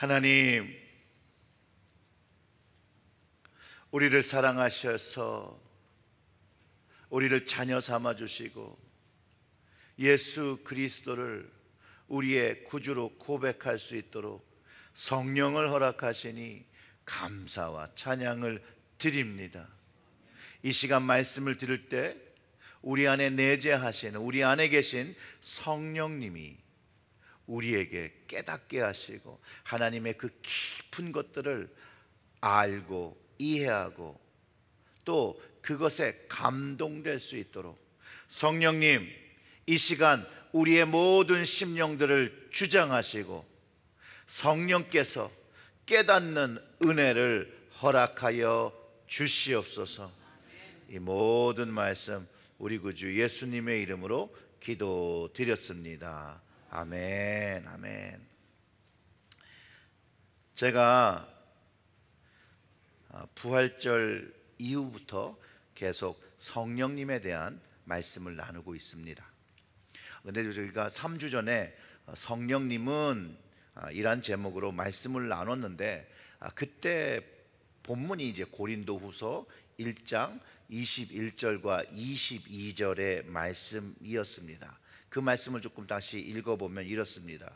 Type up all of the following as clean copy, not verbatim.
하나님, 우리를 사랑하셔서 우리를 자녀 삼아 주시고 예수 그리스도를 우리의 구주로 고백할 수 있도록 성령을 허락하시니 감사와 찬양을 드립니다. 이 시간 말씀을 들을 때 우리 안에 내재하시는, 우리 안에 계신 성령님이 우리에게 깨닫게 하시고 하나님의 그 깊은 것들을 알고 이해하고 또 그것에 감동될 수 있도록 성령님, 이 시간 우리의 모든 심령들을 주장하시고 성령께서 깨닫는 은혜를 허락하여 주시옵소서. 이 모든 말씀 우리 구주 예수님의 이름으로 기도드렸습니다. 아멘, 아멘. 제가 부활절 이후부터 계속 성령님에 대한 말씀을 나누고 있습니다. 그런데 저희가 3주 전에 성령님은 이란 제목으로 말씀을 나눴는데 그때 본문이 이제 고린도후서 1장 21절과 22절의 말씀이었습니다. 그 말씀을 조금 다시 읽어보면 이렇습니다.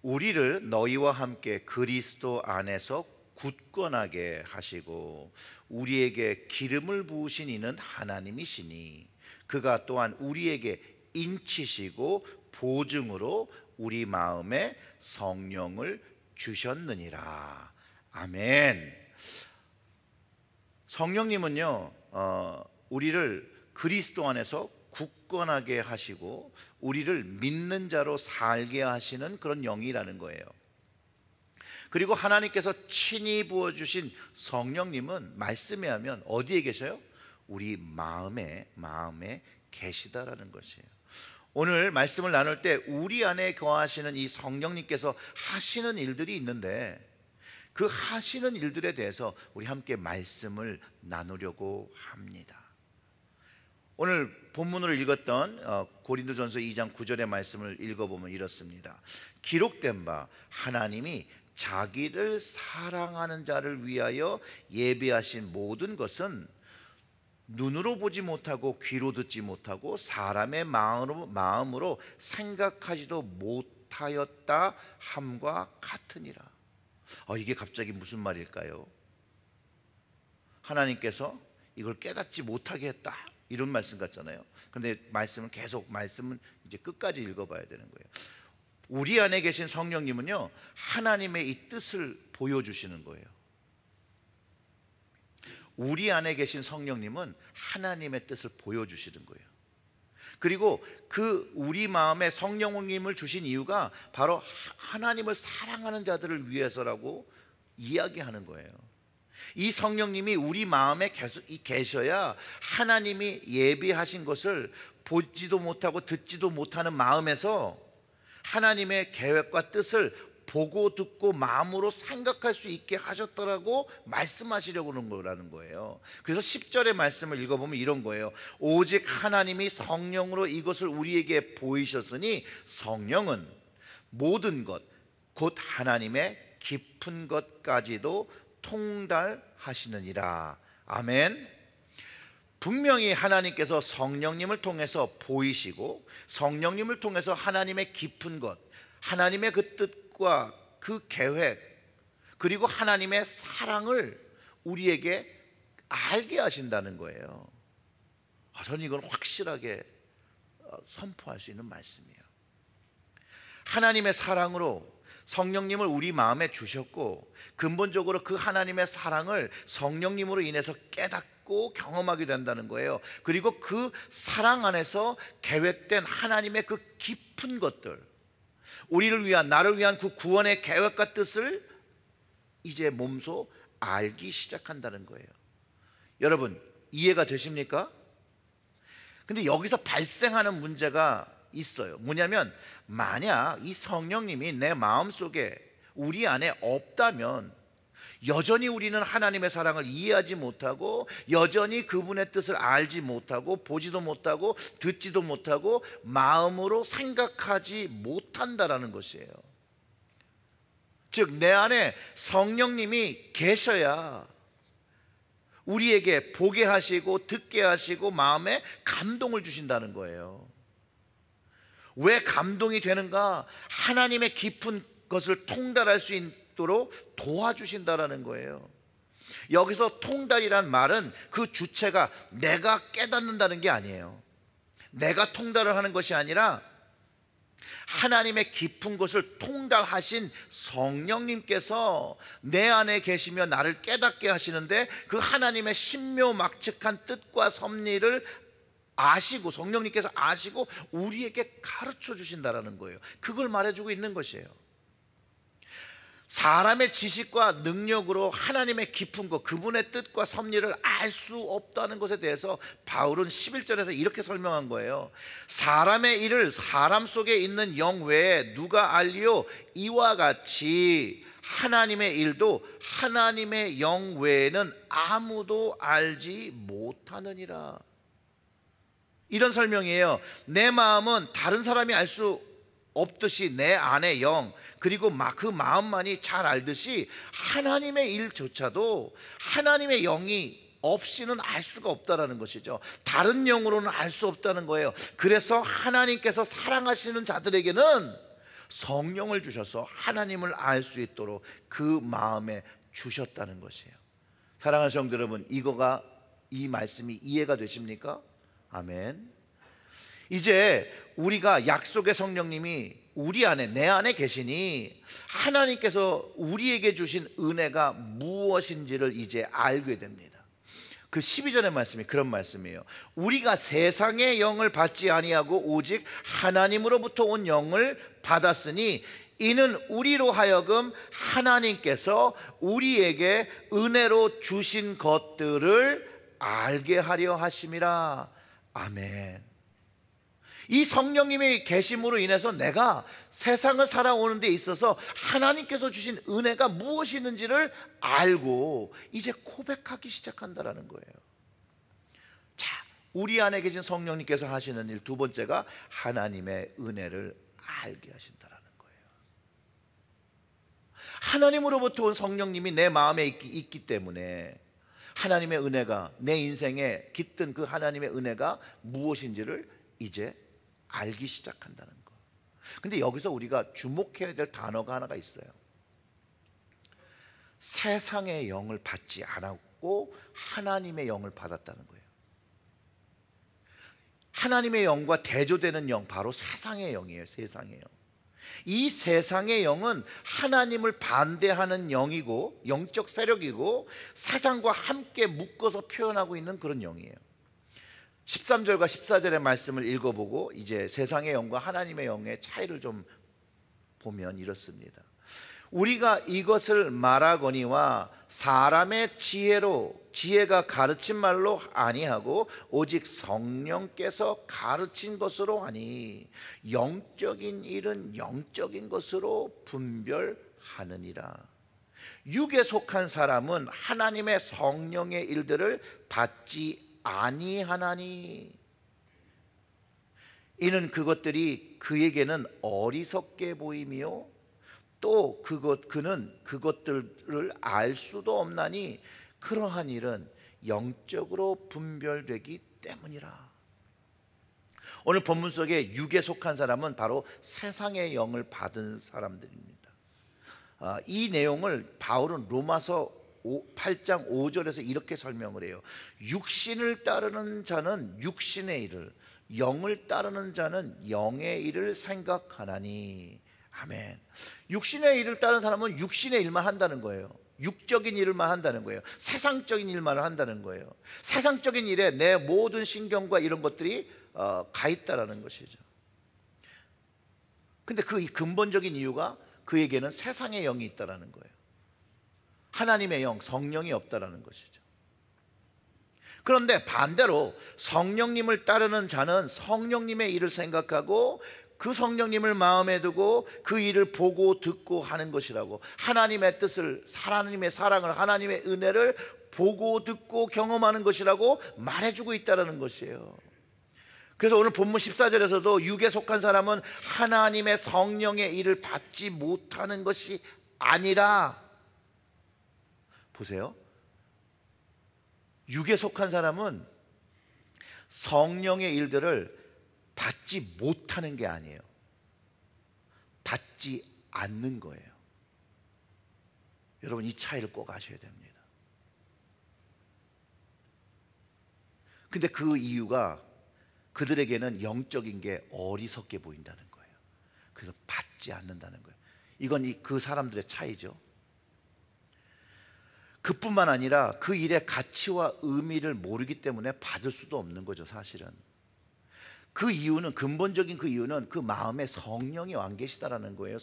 우리를 너희와 함께 그리스도 안에서 굳건하게 하시고 우리에게 기름을 부으신 이는 하나님이시니 그가 또한 우리에게 인치시고 보증으로 우리 마음에 성령을 주셨느니라. 아멘. 성령님은요, 우리를 그리스도 안에서 굳건하게 하시고 우리를 믿는 자로 살게 하시는 그런 영이라는 거예요. 그리고 하나님께서 친히 부어주신 성령님은 말씀에 하면 어디에 계셔요? 우리 마음에 계시다라는 것이에요. 오늘 말씀을 나눌 때 우리 안에 거하시는 이 성령님께서 하시는 일들이 있는데 그 하시는 일들에 대해서 우리 함께 말씀을 나누려고 합니다. 오늘 본문으로 읽었던 고린도전서 2장 9절의 말씀을 읽어보면 이렇습니다. 기록된 바 하나님이 자기를 사랑하는 자를 위하여 예비하신 모든 것은 눈으로 보지 못하고 귀로 듣지 못하고 사람의 마음으로 생각하지도 못하였다 함과 같으니라. 이게 갑자기 무슨 말일까요? 하나님께서 이걸 깨닫지 못하게 했다, 이런 말씀 같잖아요. 그런데 말씀은 이제 끝까지 읽어봐야 되는 거예요. 우리 안에 계신 성령님은요, 하나님의 이 뜻을 보여주시는 거예요. 우리 안에 계신 성령님은 하나님의 뜻을 보여주시는 거예요. 그리고 그 우리 마음에 성령님을 주신 이유가 바로 하나님을 사랑하는 자들을 위해서라고 이야기하는 거예요. 이 성령님이 우리 마음에 계셔야 하나님이 예비하신 것을 보지도 못하고 듣지도 못하는 마음에서 하나님의 계획과 뜻을 보고 듣고 마음으로 생각할 수 있게 하셨더라고 말씀하시려고 그런 거라는 거예요. 그래서 10절의 말씀을 읽어보면 이런 거예요. 오직 하나님이 성령으로 이것을 우리에게 보이셨으니 성령은 모든 것 곧 하나님의 깊은 것까지도 통달하시느니라. 아멘. 분명히 하나님께서 성령님을 통해서 보이시고 성령님을 통해서 하나님의 깊은 것, 하나님의 그 뜻과 그 계획, 그리고 하나님의 사랑을 우리에게 알게 하신다는 거예요. 저는 이건 확실하게 선포할 수 있는 말씀이에요. 하나님의 사랑으로 성령님을 우리 마음에 주셨고 근본적으로 그 하나님의 사랑을 성령님으로 인해서 깨닫고 경험하게 된다는 거예요. 그리고 그 사랑 안에서 계획된 하나님의 그 깊은 것들, 우리를 위한, 나를 위한 그 구원의 계획과 뜻을 이제 몸소 알기 시작한다는 거예요. 여러분, 이해가 되십니까? 근데 여기서 발생하는 문제가 있어요. 뭐냐면 만약 이 성령님이 내 마음속에 우리 안에 없다면 여전히 우리는 하나님의 사랑을 이해하지 못하고 여전히 그분의 뜻을 알지 못하고 보지도 못하고 듣지도 못하고 마음으로 생각하지 못한다라는 것이에요. 즉 내 안에 성령님이 계셔야 우리에게 보게 하시고 듣게 하시고 마음에 감동을 주신다는 거예요. 왜 감동이 되는가? 하나님의 깊은 것을 통달할 수 있도록 도와주신다라는 거예요. 여기서 통달이란 말은 그 주체가 내가 깨닫는다는 게 아니에요. 내가 통달을 하는 것이 아니라 하나님의 깊은 것을 통달하신 성령님께서 내 안에 계시며 나를 깨닫게 하시는데, 그 하나님의 신묘막측한 뜻과 섭리를 아시고, 성령님께서 아시고 우리에게 가르쳐 주신다라는 거예요. 그걸 말해주고 있는 것이에요. 사람의 지식과 능력으로 하나님의 깊은 것, 그분의 뜻과 섭리를 알 수 없다는 것에 대해서 바울은 11절에서 이렇게 설명한 거예요. 사람의 일을 사람 속에 있는 영 외에 누가 알리요? 이와 같이 하나님의 일도 하나님의 영 외에는 아무도 알지 못하느니라. 이런 설명이에요. 내 마음은 다른 사람이 알 수 없듯이 내 안의 영, 그리고 그 마음만이 잘 알듯이 하나님의 일조차도 하나님의 영이 없이는 알 수가 없다라는 것이죠. 다른 영으로는 알 수 없다는 거예요. 그래서 하나님께서 사랑하시는 자들에게는 성령을 주셔서 하나님을 알 수 있도록 그 마음에 주셨다는 것이에요. 사랑하는 성도 여러분, 이 말씀이 이해가 되십니까? 아멘. 이제 우리가 약속의 성령님이 우리 안에, 내 안에 계시니 하나님께서 우리에게 주신 은혜가 무엇인지를 이제 알게 됩니다. 그 12절의 말씀이 그런 말씀이에요. 우리가 세상의 영을 받지 아니하고 오직 하나님으로부터 온 영을 받았으니 이는 우리로 하여금 하나님께서 우리에게 은혜로 주신 것들을 알게 하려 하심이라. 아멘. 이 성령님의 계심으로 인해서 내가 세상을 살아오는 데 있어서 하나님께서 주신 은혜가 무엇이 있는지를 알고 이제 고백하기 시작한다라는 거예요. 자, 우리 안에 계신 성령님께서 하시는 일 두 번째가 하나님의 은혜를 알게 하신다라는 거예요. 하나님으로부터 온 성령님이 내 마음에 있기 때문에 하나님의 은혜가, 내 인생에 깃든 그 하나님의 은혜가 무엇인지를 이제 알기 시작한다는 거. 근데 여기서 우리가 주목해야 될 단어가 하나가 있어요. 세상의 영을 받지 않았고 하나님의 영을 받았다는 거예요. 하나님의 영과 대조되는 영, 바로 세상의 영이에요. 세상의 영. 이 세상의 영은 하나님을 반대하는 영이고, 영적 세력이고, 세상과 함께 묶어서 표현하고 있는 그런 영이에요. 13절과 14절의 말씀을 읽어보고 이제 세상의 영과 하나님의 영의 차이를 좀 보면 이렇습니다. 우리가 이것을 말하거니와 사람의 지혜가 가르친 말로 아니하고 오직 성령께서 가르친 것으로 하니 영적인 일은 영적인 것으로 분별하느니라. 육에 속한 사람은 하나님의 성령의 일들을 받지 아니하나니 이는 그것들이 그에게는 어리석게 보이며 또 그는 그것들을 알 수도 없나니 그러한 일은 영적으로 분별되기 때문이라. 오늘 본문 속에 육에 속한 사람은 바로 세상의 영을 받은 사람들입니다. 이 내용을 바울은 로마서 8장 5절에서 이렇게 설명을 해요. 육신을 따르는 자는 육신의 일을, 영을 따르는 자는 영의 일을 생각하나니. 아멘. 육신의 일을 따르는 사람은 육신의 일만 한다는 거예요. 육적인 일만 한다는 거예요. 세상적인 일만 한다는 거예요. 세상적인 일에 내 모든 신경과 이런 것들이 가 있다라는 것이죠. 근데 그 근본적인 이유가 그에게는 세상의 영이 있다라는 거예요. 하나님의 영, 성령이 없다라는 것이죠. 그런데 반대로 성령님을 따르는 자는 성령님의 일을 생각하고 그 성령님을 마음에 두고 그 일을 보고 듣고 하는 것이라고, 하나님의 뜻을, 하나님의 사랑을, 하나님의 은혜를 보고 듣고 경험하는 것이라고 말해주고 있다는 것이에요. 그래서 오늘 본문 14절에서도 육에 속한 사람은 하나님의 성령의 일을 받지 못하는 것이 아니라, 보세요. 육에 속한 사람은 성령의 일들을 받지 못하는 게 아니에요. 받지 않는 거예요. 여러분, 이 차이를 꼭 아셔야 됩니다. 근데 그 이유가 그들에게는 영적인 게 어리석게 보인다는 거예요. 그래서 받지 않는다는 거예요. 이건 그 사람들의 차이죠. 그뿐만 아니라 그 일의 가치와 의미를 모르기 때문에 받을 수도 없는 거죠, 사실은. 그 이유는, 근본적인 그 이유는 그 마음에 성령이 안 계시다라는 거예요.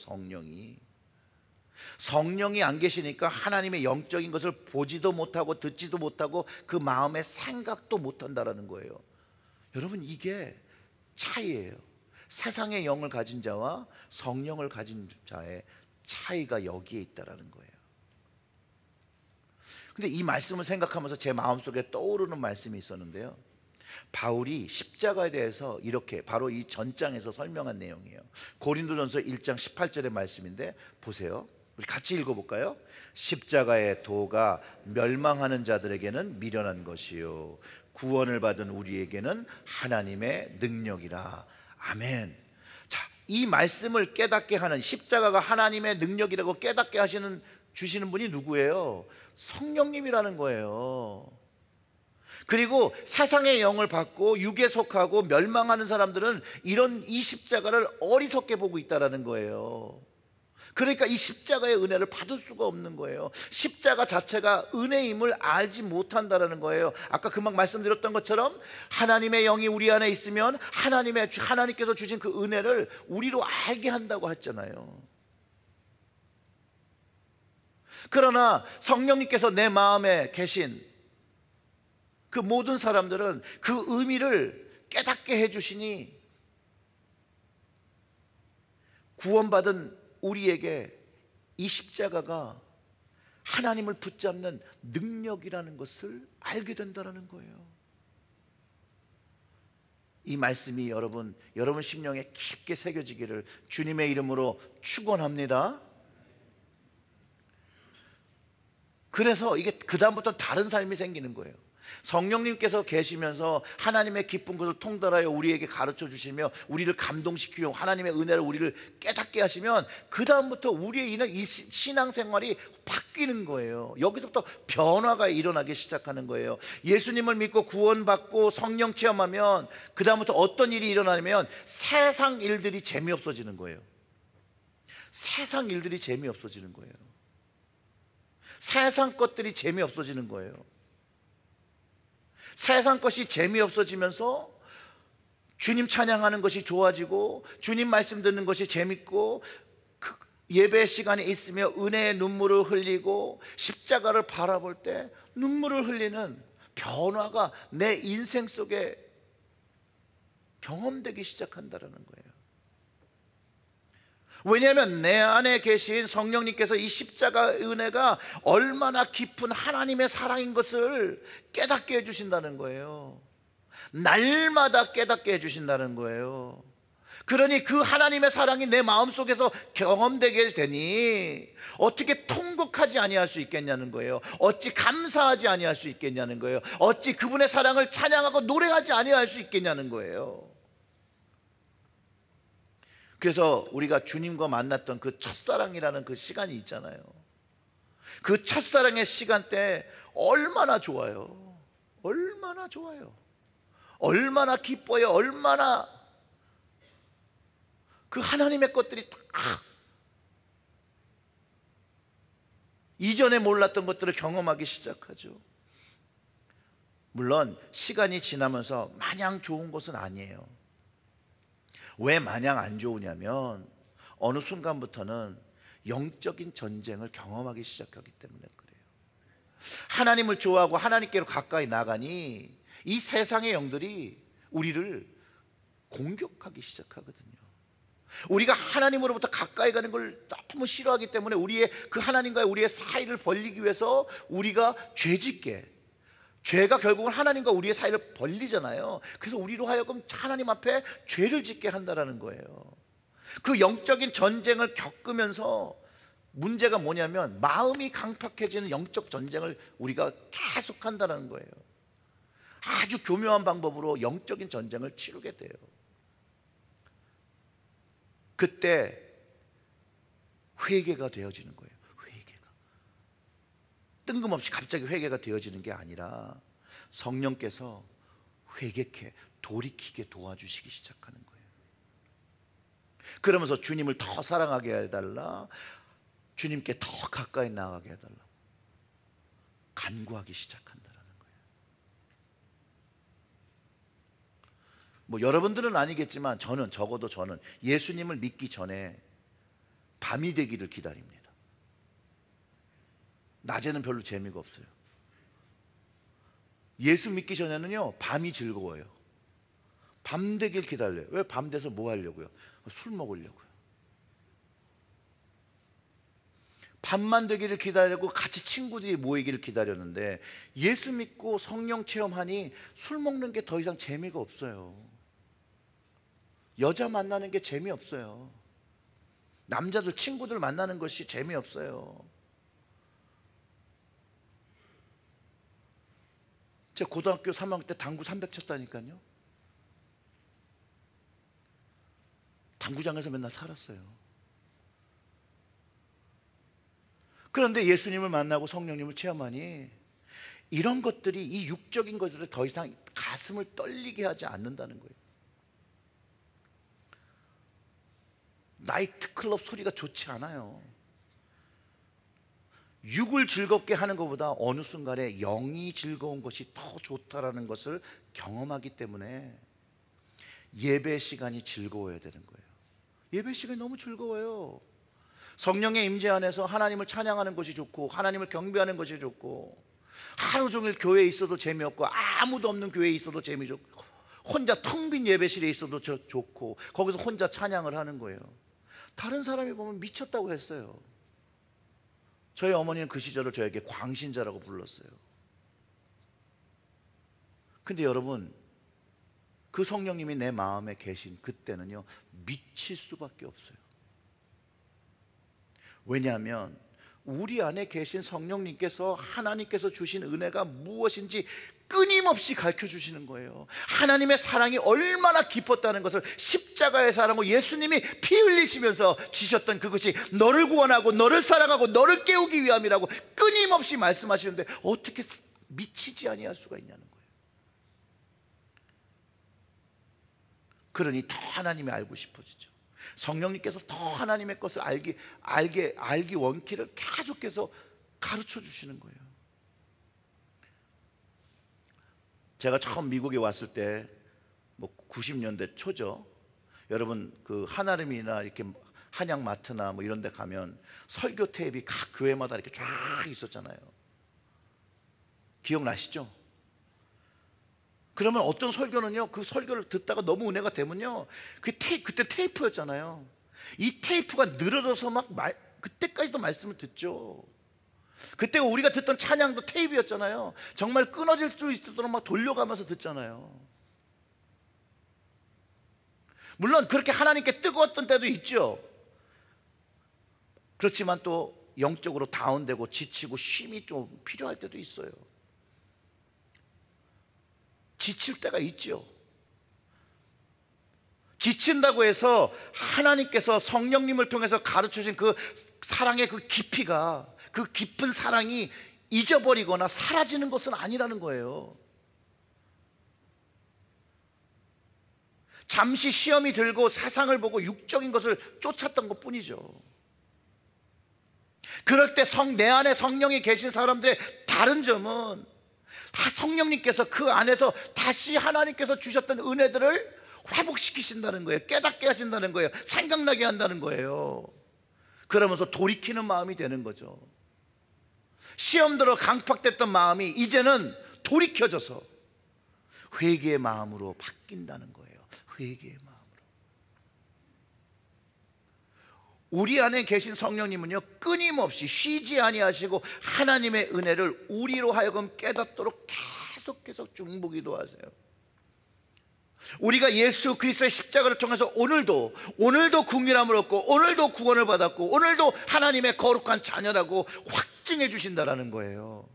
성령이 안 계시니까 하나님의 영적인 것을 보지도 못하고 듣지도 못하고 그 마음에 생각도 못한다라는 거예요. 여러분, 이게 차이예요. 세상의 영을 가진 자와 성령을 가진 자의 차이가 여기에 있다라는 거예요. 근데 이 말씀을 생각하면서 제 마음속에 떠오르는 말씀이 있었는데요, 바울이 십자가에 대해서 이렇게 바로 이 전장에서 설명한 내용이에요. 고린도전서 1장 18절의 말씀인데 보세요. 우리 같이 읽어볼까요? 십자가의 도가 멸망하는 자들에게는 미련한 것이요 구원을 받은 우리에게는 하나님의 능력이라. 아멘. 자, 이 말씀을 깨닫게 하는, 십자가가 하나님의 능력이라고 깨닫게 주시는 분이 누구예요? 성령님이라는 거예요. 그리고 세상의 영을 받고 육에 속하고 멸망하는 사람들은 이 십자가를 어리석게 보고 있다라는 거예요. 그러니까 이 십자가의 은혜를 받을 수가 없는 거예요. 십자가 자체가 은혜임을 알지 못한다라는 거예요. 아까 금방 말씀드렸던 것처럼 하나님의 영이 우리 안에 있으면 하나님께서 주신 그 은혜를 우리로 알게 한다고 했잖아요. 그러나 성령님께서 내 마음에 계신 그 모든 사람들은 그 의미를 깨닫게 해주시니 구원받은 우리에게 이 십자가가 하나님을 붙잡는 능력이라는 것을 알게 된다는 거예요. 이 말씀이 여러분 심령에 깊게 새겨지기를 주님의 이름으로 축원합니다. 그래서 이게 그다음부터 다른 삶이 생기는 거예요. 성령님께서 계시면서 하나님의 기쁜 것을 통달하여 우리에게 가르쳐 주시며 우리를 감동시키고 하나님의 은혜를 우리를 깨닫게 하시면 그다음부터 우리의 이 신앙생활이 바뀌는 거예요. 여기서부터 변화가 일어나기 시작하는 거예요. 예수님을 믿고 구원받고 성령 체험하면 그다음부터 어떤 일이 일어나냐면 세상 일들이 재미없어지는 거예요. 세상 일들이 재미없어지는 거예요. 세상 것들이 재미없어지는 거예요. 세상 것이 재미없어지면서 주님 찬양하는 것이 좋아지고 주님 말씀 듣는 것이 재밌고 예배 시간에 있으며 은혜의 눈물을 흘리고 십자가를 바라볼 때 눈물을 흘리는 변화가 내 인생 속에 경험되기 시작한다는 거예요. 왜냐하면 내 안에 계신 성령님께서 이 십자가의 은혜가 얼마나 깊은 하나님의 사랑인 것을 깨닫게 해주신다는 거예요. 날마다 깨닫게 해주신다는 거예요. 그러니 그 하나님의 사랑이 내 마음속에서 경험되게 되니 어떻게 통곡하지 아니할 수 있겠냐는 거예요. 어찌 감사하지 아니할 수 있겠냐는 거예요. 어찌 그분의 사랑을 찬양하고 노래하지 아니할 수 있겠냐는 거예요. 그래서 우리가 주님과 만났던 그 첫사랑이라는 그 시간이 있잖아요. 그 첫사랑의 시간 때 얼마나 좋아요. 얼마나 좋아요. 얼마나 기뻐요. 얼마나 그 하나님의 것들이 다 이전에 몰랐던 것들을 경험하기 시작하죠. 물론 시간이 지나면서 마냥 좋은 것은 아니에요. 왜 마냥 안 좋으냐면 어느 순간부터는 영적인 전쟁을 경험하기 시작하기 때문에 그래요. 하나님을 좋아하고 하나님께로 가까이 나가니 이 세상의 영들이 우리를 공격하기 시작하거든요. 우리가 하나님으로부터 가까이 가는 걸 너무 싫어하기 때문에 우리의 그 하나님과의 우리의 사이를 벌리기 위해서 우리가 죄짓게, 죄가 결국은 하나님과 우리의 사이를 벌리잖아요. 그래서 우리로 하여금 하나님 앞에 죄를 짓게 한다라는 거예요. 그 영적인 전쟁을 겪으면서 문제가 뭐냐면 마음이 강팍해지는 영적 전쟁을 우리가 계속 한다는 거예요. 아주 교묘한 방법으로 영적인 전쟁을 치르게 돼요. 그때 회개가 되어지는 거예요. 회개가 뜬금없이 갑자기 회개가 되어지는 게 아니라 성령께서 회개케 돌이키게 도와주시기 시작하는 거예요. 그러면서 주님을 더 사랑하게 해달라, 주님께 더 가까이 나아가게 해달라 간구하기 시작한다는 거예요. 뭐 여러분들은 아니겠지만 적어도 저는 예수님을 믿기 전에 밤이 되기를 기다립니다. 낮에는 별로 재미가 없어요. 예수 믿기 전에는요 밤이 즐거워요. 밤 되길 기다려요. 왜? 밤 돼서 뭐 하려고요? 술 먹으려고요. 밤만 되기를 기다리고 같이 친구들이 모이기를 기다렸는데 예수 믿고 성령 체험하니 술 먹는 게 더 이상 재미가 없어요. 여자 만나는 게 재미없어요. 남자들 친구들 만나는 것이 재미없어요. 제가 고등학교 3학년 때 당구 300 쳤다니까요. 당구장에서 맨날 살았어요. 그런데 예수님을 만나고 성령님을 체험하니 이런 것들이, 이 육적인 것들을 더 이상 가슴을 떨리게 하지 않는다는 거예요. 나이트클럽 소리가 좋지 않아요. 육을 즐겁게 하는 것보다 어느 순간에 영이 즐거운 것이 더 좋다라는 것을 경험하기 때문에 예배 시간이 즐거워야 되는 거예요. 예배 시간이 너무 즐거워요. 성령의 임재 안에서 하나님을 찬양하는 것이 좋고 하나님을 경배하는 것이 좋고, 하루 종일 교회에 있어도 재미없고 아무도 없는 교회에 있어도 재미좋고, 혼자 텅 빈 예배실에 있어도 좋고, 거기서 혼자 찬양을 하는 거예요. 다른 사람이 보면 미쳤다고 했어요. 저희 어머니는 그 시절을 저에게 광신자라고 불렀어요. 근데 여러분, 그 성령님이 내 마음에 계신 그때는요 미칠 수밖에 없어요. 왜냐하면 우리 안에 계신 성령님께서, 하나님께서 주신 은혜가 무엇인지 끊임없이 가르쳐 주시는 거예요. 하나님의 사랑이 얼마나 깊었다는 것을 십자가의 사랑으로 예수님이 피 흘리시면서 주셨던 그것이 너를 구원하고 너를 사랑하고 너를 깨우기 위함이라고 끊임없이 말씀하시는데 어떻게 미치지 아니할 수가 있냐는 거예요. 그러니 더 하나님이 알고 싶어지죠. 성령님께서 더 하나님의 것을 알기 원키를 계속해서 가르쳐 주시는 거예요. 제가 처음 미국에 왔을 때 뭐 90년대 초죠. 여러분 그 한아름이나 이렇게 한양마트나 뭐 이런 데 가면 설교 테이프가 각 교회마다 이렇게 쫙 있었잖아요. 기억나시죠? 그러면 어떤 설교는요, 그 설교를 듣다가 너무 은혜가 되면요, 그때 테이프였잖아요. 이 테이프가 늘어져서 막 그때까지도 말씀을 듣죠. 그때 우리가 듣던 찬양도 테이프였잖아요. 정말 끊어질 수 있도록 막 돌려가면서 듣잖아요. 물론 그렇게 하나님께 뜨거웠던 때도 있죠. 그렇지만 또 영적으로 다운되고 지치고 쉼이 좀 필요할 때도 있어요. 지칠 때가 있죠. 지친다고 해서 하나님께서 성령님을 통해서 가르쳐주신 그 사랑의 그 깊이가, 그 깊은 사랑이 잊어버리거나 사라지는 것은 아니라는 거예요. 잠시 시험이 들고 세상을 보고 육적인 것을 쫓았던 것 뿐이죠. 그럴 때 내 안에 성령이 계신 사람들의 다른 점은 성령님께서 그 안에서 다시 하나님께서 주셨던 은혜들을 회복시키신다는 거예요. 깨닫게 하신다는 거예요. 생각나게 한다는 거예요. 그러면서 돌이키는 마음이 되는 거죠. 시험 들어 강팍됐던 마음이 이제는 돌이켜져서 회개의 마음으로 바뀐다는 거예요. 회개의 마음으로. 우리 안에 계신 성령님은요 끊임없이 쉬지 아니하시고 하나님의 은혜를 우리로 하여금 깨닫도록 계속해서 중보기도 하세요. 우리가 예수 그리스도의 십자가를 통해서 오늘도 긍휼함을 얻고, 오늘도 구원을 받았고, 오늘도 하나님의 거룩한 자녀라고 확증해 주신다라는 거예요.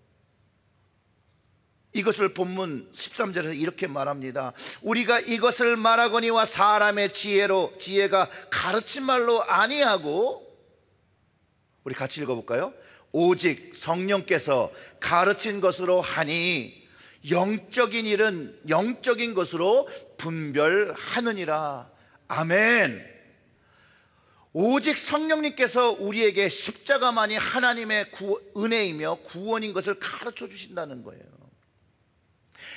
이것을 본문 13절에서 이렇게 말합니다. 우리가 이것을 말하거니와 사람의 지혜가 가르친 말로 아니하고, 우리 같이 읽어볼까요? 오직 성령께서 가르친 것으로 하니 영적인 일은 영적인 것으로 분별하느니라. 아멘. 오직 성령님께서 우리에게 십자가만이 하나님의 은혜이며 구원인 것을 가르쳐 주신다는 거예요.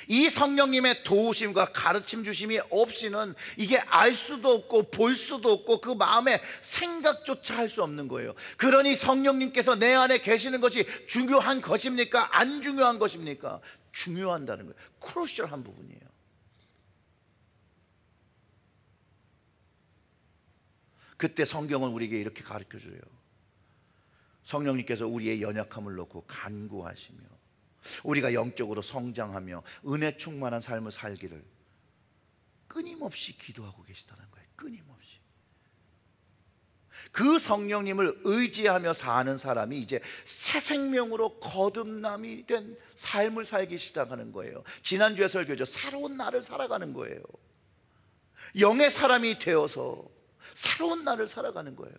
이 성령님의 도우심과 가르침 주심이 없이는 이게 알 수도 없고 볼 수도 없고 그 마음의 생각조차 할 수 없는 거예요. 그러니 성령님께서 내 안에 계시는 것이 중요한 것입니까? 안 중요한 것입니까? 중요한다는 거예요. 크루셜한 부분이에요. 그때 성경은 우리에게 이렇게 가르쳐줘요. 성령님께서 우리의 연약함을 놓고 간구하시며 우리가 영적으로 성장하며 은혜 충만한 삶을 살기를 끊임없이 기도하고 계시다는 거예요. 끊임없이. 그 성령님을 의지하며 사는 사람이 이제 새 생명으로 거듭남이 된 삶을 살기 시작하는 거예요. 지난주에 설교죠. 새로운 날을 살아가는 거예요. 영의 사람이 되어서 새로운 날을 살아가는 거예요.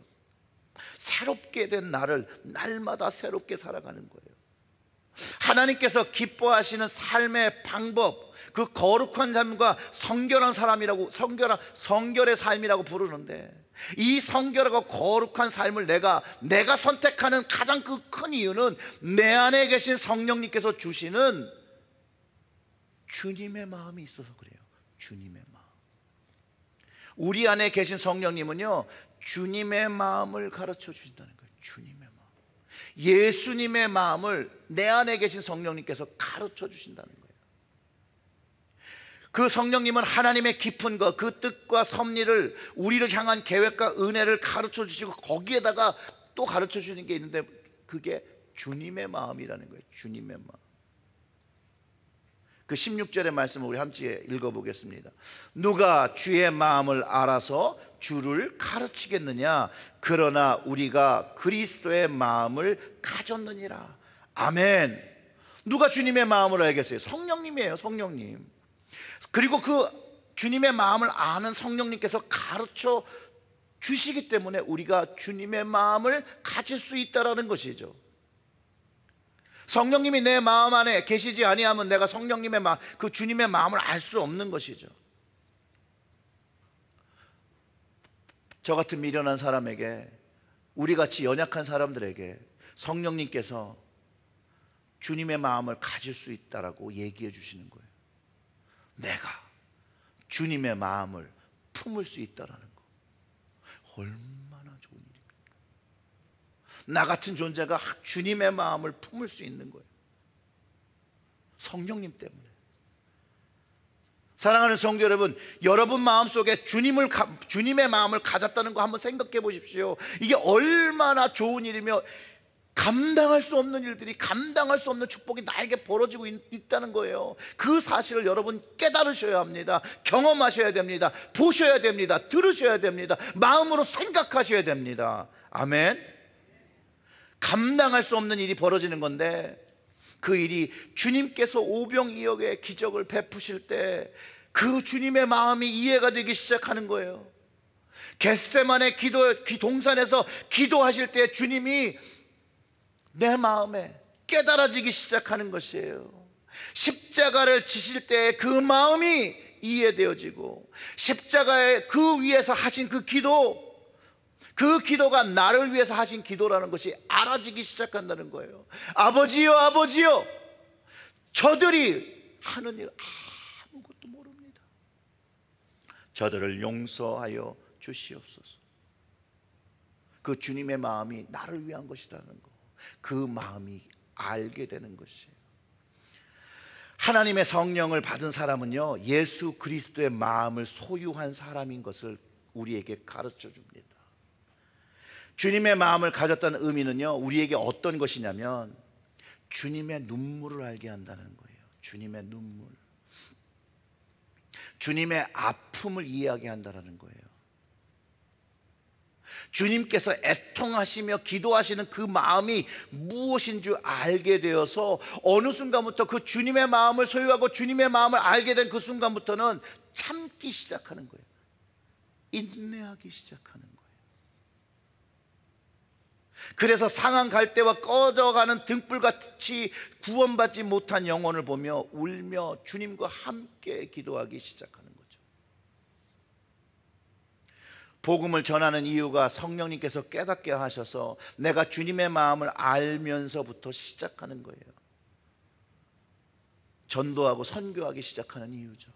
새롭게 된 날을 날마다 새롭게 살아가는 거예요. 하나님께서 기뻐하시는 삶의 방법, 그 거룩한 삶과 성결한 사람이라고, 성결의 삶이라고 부르는데, 이 성결하고 거룩한 삶을 내가 선택하는 가장 그 큰 이유는 내 안에 계신 성령님께서 주시는 주님의 마음이 있어서 그래요. 주님의 마음. 우리 안에 계신 성령님은요, 주님의 마음을 가르쳐 주신다는 거예요. 주님의 마음. 예수님의 마음을 내 안에 계신 성령님께서 가르쳐 주신다는 거예요. 그 성령님은 하나님의 깊은 것, 그 뜻과 섭리를, 우리를 향한 계획과 은혜를 가르쳐 주시고, 거기에다가 또 가르쳐 주시는 게 있는데, 그게 주님의 마음이라는 거예요. 주님의 마음. 그 16절의 말씀을 우리 함께 읽어보겠습니다. 누가 주의 마음을 알아서 주를 가르치겠느냐? 그러나 우리가 그리스도의 마음을 가졌느니라. 아멘. 누가 주님의 마음을 알겠어요? 성령님이에요. 성령님. 그리고 그 주님의 마음을 아는 성령님께서 가르쳐 주시기 때문에 우리가 주님의 마음을 가질 수 있다는 것이죠. 성령님이 내 마음 안에 계시지 아니하면 내가 성령님의 마음, 그 주님의 마음을 알 수 없는 것이죠. 저 같은 미련한 사람에게, 우리같이 연약한 사람들에게 성령님께서 주님의 마음을 가질 수 있다라고 얘기해 주시는 거예요. 내가 주님의 마음을 품을 수 있다라는 거, 얼마나 좋은 일입니까? 나 같은 존재가 주님의 마음을 품을 수 있는 거예요. 성령님 때문에. 사랑하는 성도 여러분, 여러분 마음속에 주님의 마음을 가졌다는 거 한번 생각해 보십시오. 이게 얼마나 좋은 일이며, 감당할 수 없는 일들이, 감당할 수 없는 축복이 나에게 벌어지고 있다는 거예요. 그 사실을 여러분 깨달으셔야 합니다. 경험하셔야 됩니다. 보셔야 됩니다. 들으셔야 됩니다. 마음으로 생각하셔야 됩니다. 아멘. 감당할 수 없는 일이 벌어지는 건데, 그 일이 주님께서 오병이어의 기적을 베푸실 때 그 주님의 마음이 이해가 되기 시작하는 거예요. 겟세마네 동산에서 기도하실 때 주님이 내 마음에 깨달아지기 시작하는 것이에요. 십자가를 지실 때 그 마음이 이해되어지고, 십자가의 그 위에서 하신 그 기도가 나를 위해서 하신 기도라는 것이 알아지기 시작한다는 거예요. 아버지요, 아버지요, 저들이 하는 일 아무것도 모릅니다. 저들을 용서하여 주시옵소서. 그 주님의 마음이 나를 위한 것이라는 거, 그 마음이 알게 되는 것이에요. 하나님의 성령을 받은 사람은요, 예수 그리스도의 마음을 소유한 사람인 것을 우리에게 가르쳐 줍니다. 주님의 마음을 가졌다는 의미는요, 우리에게 어떤 것이냐면 주님의 눈물을 알게 한다는 거예요. 주님의 눈물. 주님의 아픔을 이야기한다라는 거예요. 주님께서 애통하시며 기도하시는 그 마음이 무엇인 줄 알게 되어서 어느 순간부터 그 주님의 마음을 소유하고 주님의 마음을 알게 된 그 순간부터는 참기 시작하는 거예요. 인내하기 시작하는 거예요. 그래서 상한 갈대와 꺼져가는 등불같이 구원받지 못한 영혼을 보며 울며 주님과 함께 기도하기 시작하는 거죠. 복음을 전하는 이유가 성령님께서 깨닫게 하셔서 내가 주님의 마음을 알면서부터 시작하는 거예요. 전도하고 선교하기 시작하는 이유죠.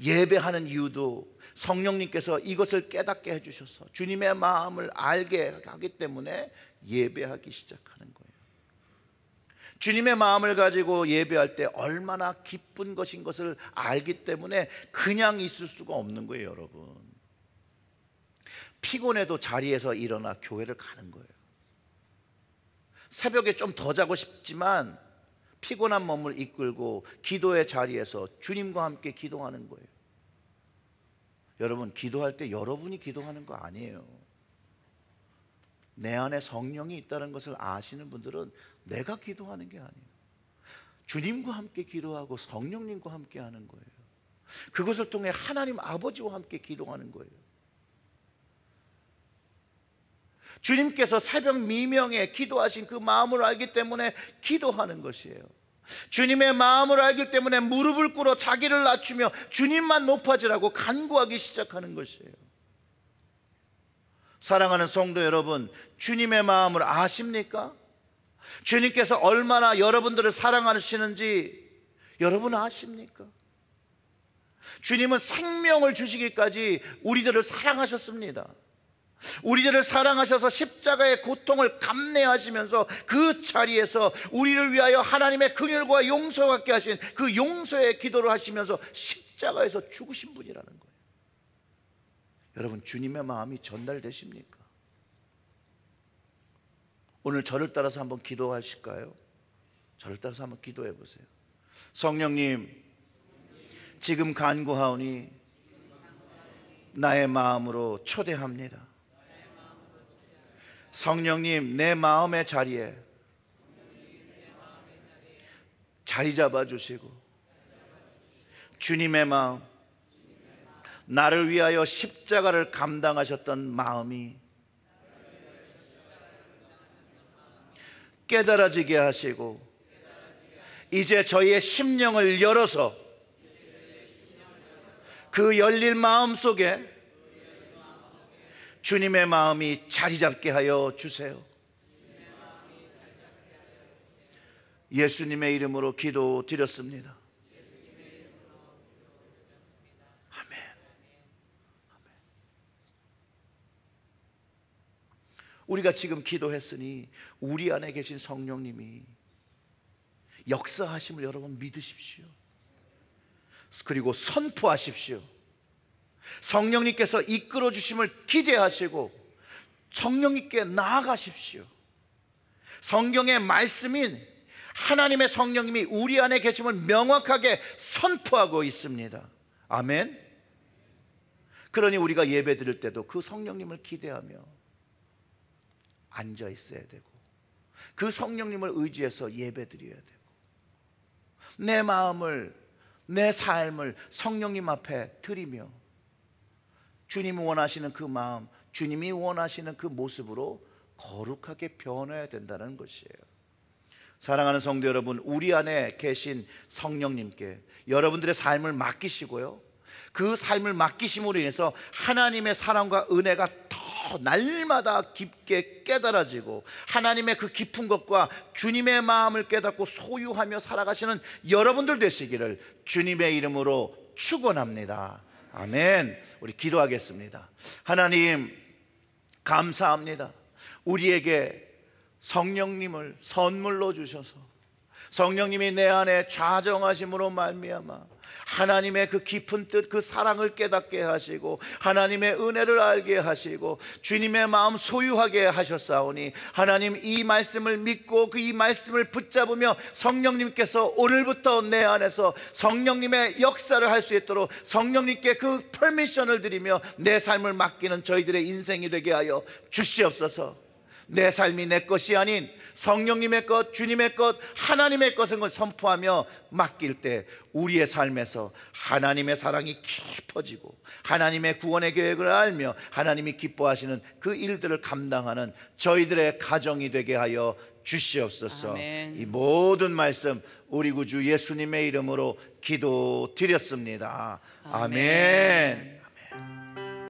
예배하는 이유도 성령님께서 이것을 깨닫게 해주셔서 주님의 마음을 알게 하기 때문에 예배하기 시작하는 거예요. 주님의 마음을 가지고 예배할 때 얼마나 기쁜 것인 것을 알기 때문에 그냥 있을 수가 없는 거예요. 여러분, 피곤해도 자리에서 일어나 교회를 가는 거예요. 새벽에 좀 더 자고 싶지만 피곤한 몸을 이끌고 기도의 자리에서 주님과 함께 기도하는 거예요. 여러분, 기도할 때 여러분이 기도하는 거 아니에요. 내 안에 성령이 있다는 것을 아시는 분들은 내가 기도하는 게 아니에요. 주님과 함께 기도하고 성령님과 함께 하는 거예요. 그것을 통해 하나님 아버지와 함께 기도하는 거예요. 주님께서 새벽 미명에 기도하신 그 마음을 알기 때문에 기도하는 것이에요. 주님의 마음을 알기 때문에 무릎을 꿇어 자기를 낮추며 주님만 높아지라고 간구하기 시작하는 것이에요. 사랑하는 성도 여러분, 주님의 마음을 아십니까? 주님께서 얼마나 여러분들을 사랑하시는지 여러분 아십니까? 주님은 생명을 주시기까지 우리들을 사랑하셨습니다. 우리들을 사랑하셔서 십자가의 고통을 감내하시면서 그 자리에서 우리를 위하여 하나님의 긍휼과 용서와 함께 하신 그 용서의 기도를 하시면서 십자가에서 죽으신 분이라는 거예요. 여러분, 주님의 마음이 전달되십니까? 오늘 저를 따라서 한번 기도하실까요? 저를 따라서 한번 기도해 보세요. 성령님, 지금 간구하오니 나의 마음으로 초대합니다. 성령님, 내 마음의 자리에 자리 잡아 주시고 주님의 마음, 나를 위하여 십자가를 감당하셨던 마음이 깨달아지게 하시고 이제 저희의 심령을 열어서 그 열린 마음 속에 주님의 마음이 자리 잡게 하여 주세요. 예수님의 이름으로 기도드렸습니다. 아멘. 우리가 지금 기도했으니 우리 안에 계신 성령님이 역사하심을 여러분 믿으십시오. 그리고 선포하십시오. 성령님께서 이끌어 주심을 기대하시고 성령님께 나아가십시오. 성경의 말씀인 하나님의 성령님이 우리 안에 계심을 명확하게 선포하고 있습니다. 아멘. 그러니 우리가 예배 드릴 때도 그 성령님을 기대하며 앉아 있어야 되고 그 성령님을 의지해서 예배 드려야 되고 내 마음을, 내 삶을 성령님 앞에 드리며 주님이 원하시는 그 마음, 주님이 원하시는 그 모습으로 거룩하게 변해야 된다는 것이에요. 사랑하는 성도 여러분, 우리 안에 계신 성령님께 여러분들의 삶을 맡기시고요, 그 삶을 맡기심으로 인해서 하나님의 사랑과 은혜가 더 날마다 깊게 깨달아지고 하나님의 그 깊은 것과 주님의 마음을 깨닫고 소유하며 살아가시는 여러분들 되시기를 주님의 이름으로 축원합니다. 아멘. 우리 기도하겠습니다. 하나님, 감사합니다. 우리에게 성령님을 선물로 주셔서 성령님이 내 안에 좌정하심으로 말미암아 하나님의 그 깊은 뜻, 그 사랑을 깨닫게 하시고 하나님의 은혜를 알게 하시고 주님의 마음 소유하게 하셨사오니 하나님, 이 말씀을 믿고 그 이 말씀을 붙잡으며 성령님께서 오늘부터 내 안에서 성령님의 역사를 할 수 있도록 성령님께 그 퍼미션을 드리며 내 삶을 맡기는 저희들의 인생이 되게 하여 주시옵소서. 내 삶이 내 것이 아닌 성령님의 것, 주님의 것, 하나님의 것을 선포하며 맡길 때 우리의 삶에서 하나님의 사랑이 깊어지고 하나님의 구원의 계획을 알며 하나님이 기뻐하시는 그 일들을 감당하는 저희들의 가정이 되게 하여 주시옵소서. 아멘. 이 모든 말씀 우리 구주 예수님의 이름으로 기도드렸습니다. 아멘.